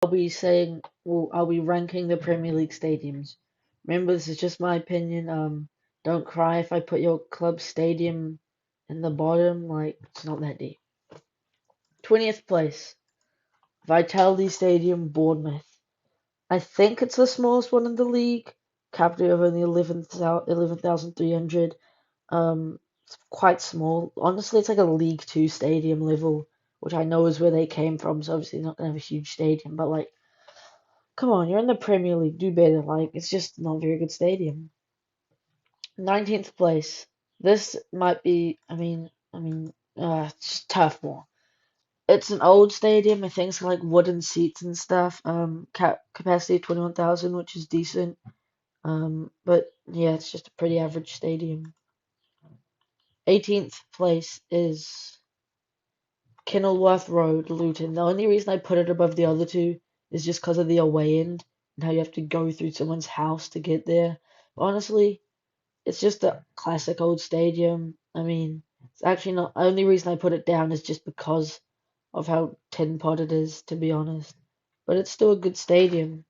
I'll be saying, well, I'll be ranking the Premier League stadiums. Remember, this is just my opinion. Don't cry if I put your club stadium in the bottom. Like, it's not that deep. 20th place, Vitality Stadium, Bournemouth. I think it's the smallest one in the league. Capacity of only 11,300. It's quite small. Honestly, it's like a League Two stadium level, which I know is where they came from. So obviously, not gonna have a huge stadium, but like, come on, you're in the Premier League, do better. Like, it's just not a very good stadium. 19th place. This might be. It's a tough one. It's an old stadium. I think it's got like wooden seats and stuff. Capacity 21,000, which is decent. But yeah, it's just a pretty average stadium. 18th place is Kenilworth Road, Luton. The only reason I put it above the other two is just because of the away end and how you have to go through someone's house to get there. Honestly, it's just a classic old stadium. I mean, it's actually not. The only reason I put it down is just because of how tin pot it is, to be honest. But it's still a good stadium.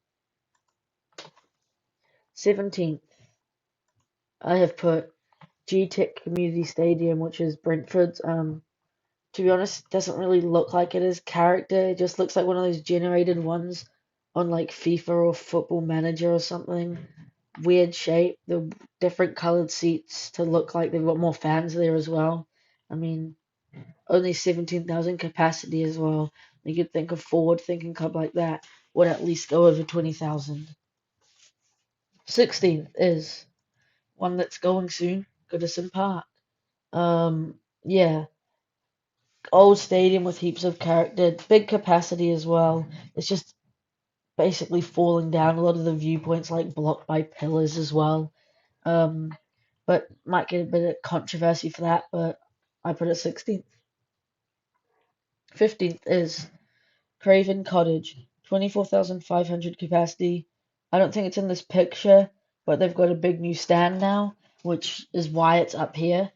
17th, I have put G-Tech Community Stadium, which is Brentford's. To be honest, it doesn't really look like it is character. It just looks like one of those generated ones on like FIFA or Football Manager or something. Weird shape, the different colored seats to look like they've got more fans there as well. I mean, only 17,000 capacity as well. You could think a forward-thinking club like that would at least go over 20,000. 16th is one that's going soon, Goodison Park. Yeah, old stadium with heaps of character, big capacity as well. It's just basically falling down. A lot of the viewpoints like blocked by pillars as well. Um, but might get a bit of controversy for that. But I put it 16th. 15th is Craven Cottage, 24,500 capacity. I don't think it's in this picture, but they've got a big new stand now, which is why it's up here,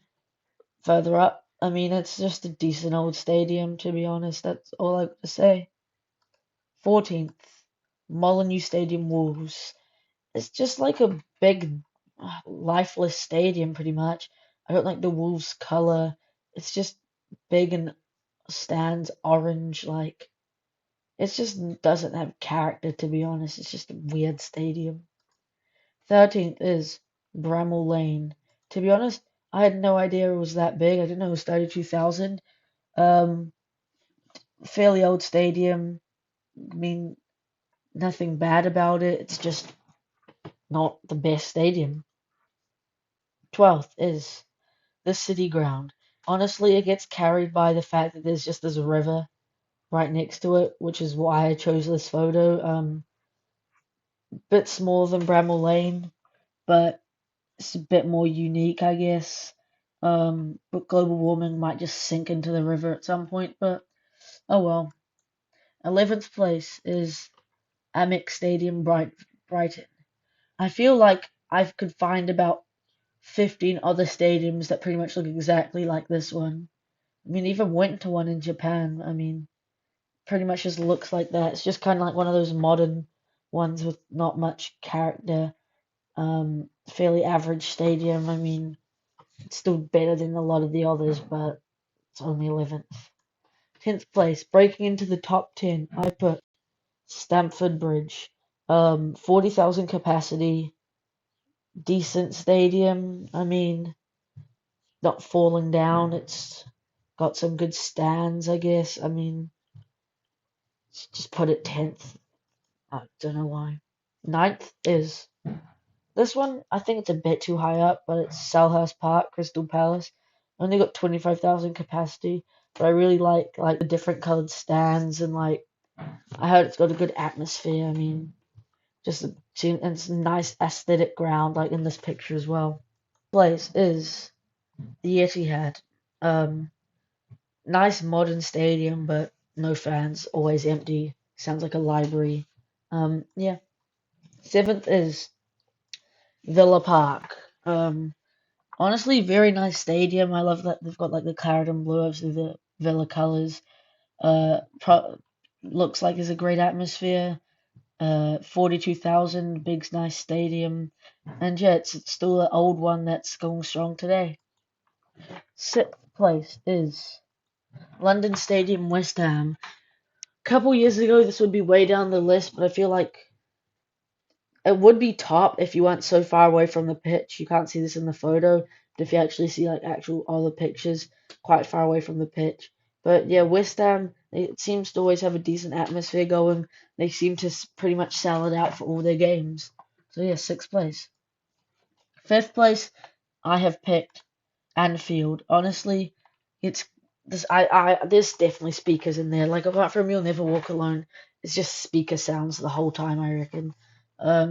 further up. I mean, it's just a decent old stadium, to be honest. That's all I have to say. 14th, Molineux Stadium, Wolves. It's just like a big, lifeless stadium, pretty much. I don't like the Wolves color. It's just big and stands orange, like. It just doesn't have character, to be honest. It's just a weird stadium. 13th is Bramall Lane. To be honest, I had no idea it was that big. I didn't know it was 32,000. Um, Fairly old stadium. I mean, nothing bad about it. It's just not the best stadium. 12th is the City Ground. Honestly, it gets carried by the fact that there's just this river right next to it, which is why I chose this photo. Bit smaller than Bramall Lane, but it's a bit more unique, I guess. But global warming might just sink into the river at some point, but oh well. 11th place is Amex Stadium, Brighton. I feel like I could find about 15 other stadiums that pretty much look exactly like this one. I mean, even went to one in Japan. I mean, pretty much just looks like that. It's just kind of like one of those modern ones with not much character. Fairly average stadium. I mean, it's still better than a lot of the others, but it's only 11th. 10th place, breaking into the top 10, I put Stamford Bridge. 40,000 capacity, decent stadium. I mean, not falling down. It's got some good stands, I guess. I mean, just put it 10th. I don't know why. Ninth is this one. I think it's a bit too high up, but it's Selhurst Park, Crystal Palace. Only got 25,000 capacity, but I really like the different colored stands and like I heard it's got a good atmosphere. I mean, just seeing and it's a nice aesthetic ground like in this picture as well. Place is the Etihad. Um, Nice modern stadium, but no fans, always empty. Sounds like a library. Yeah. Seventh is Villa Park. Honestly, very nice stadium. I love that they've got like the claret and blue, obviously the Villa colors. Pro looks like it's a great atmosphere. 42,000, big, nice stadium. And yeah, it's still an old one that's going strong today. Sixth place is London Stadium, West Ham. A couple years ago, this would be way down the list, but I feel like it would be top if you weren't so far away from the pitch. You can't see this in the photo, but if you actually see like actual all the pictures, quite far away from the pitch. But yeah, West Ham, it seems to always have a decent atmosphere going. They seem to pretty much sell it out for all their games. So yeah, sixth place. Fifth place, I have picked Anfield. Honestly, it's this. There's definitely speakers in there. Like apart from "You'll Never Walk Alone," it's just speaker sounds the whole time. I reckon.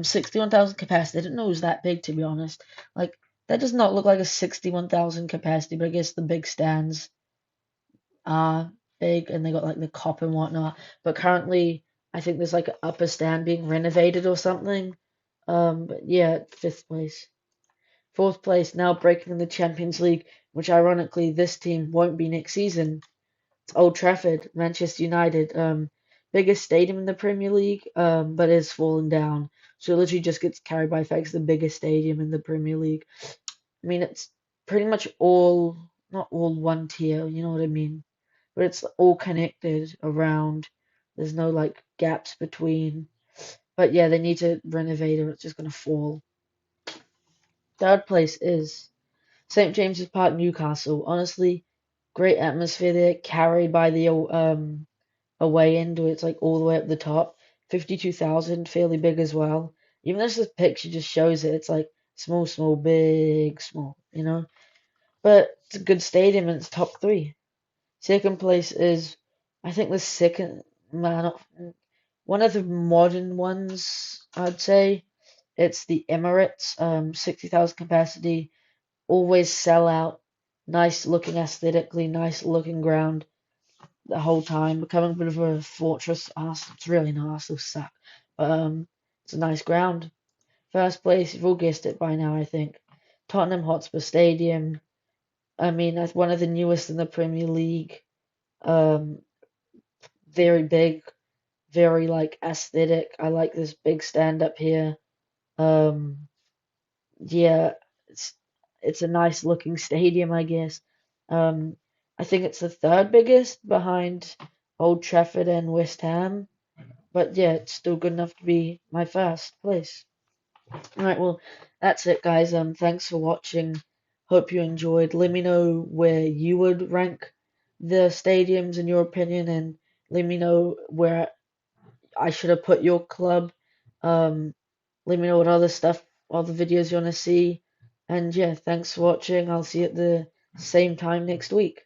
61,000 capacity. I didn't know it was that big, to be honest. Like that does not look like a 61,000 capacity, but I guess the big stands are big, and they got like the cop and whatnot. But currently, I think there's like an upper stand being renovated or something. But yeah, fifth place. Fourth place, now breaking the Champions League, which ironically this team won't be next season. It's Old Trafford, Manchester United. Biggest stadium in the Premier League, but it's fallen down. So it literally just gets carried by the fact it's the biggest stadium in the Premier League. I mean, it's pretty much all, not all one tier, you know what I mean? But it's all connected around. There's no like gaps between. But yeah, they need to renovate or it's just gonna fall. Third place is St. James's Park, Newcastle. Honestly, great atmosphere there, carried by the away end, where it's like all the way up the top. 52,000, fairly big as well. Even though this picture just shows it, it's like small, small, big, small, you know? But it's a good stadium and it's top three. Second place is, I think the second, man, one of the modern ones, I'd say. It's the Emirates, 60,000 capacity, always sell out, nice looking aesthetically, nice looking ground the whole time, becoming a bit of a fortress. Arsenal, it's really not. Arsenal suck, but it's a nice ground. First place, you've all guessed it by now, I think. Tottenham Hotspur Stadium. I mean, that's one of the newest in the Premier League. Um, very big, very like aesthetic. I like this big stand up here. Um, yeah, it's it's a nice looking stadium, I guess. Um, I think it's the third biggest behind Old Trafford and West Ham, but yeah, it's still good enough to be my first place. All right, well, that's it, guys. Thanks for watching. Hope you enjoyed. Let me know where you would rank the stadiums in your opinion, and let me know where I should have put your club. Um, Let me know what other stuff, other videos you want to see. And yeah, thanks for watching. I'll see you at the same time next week.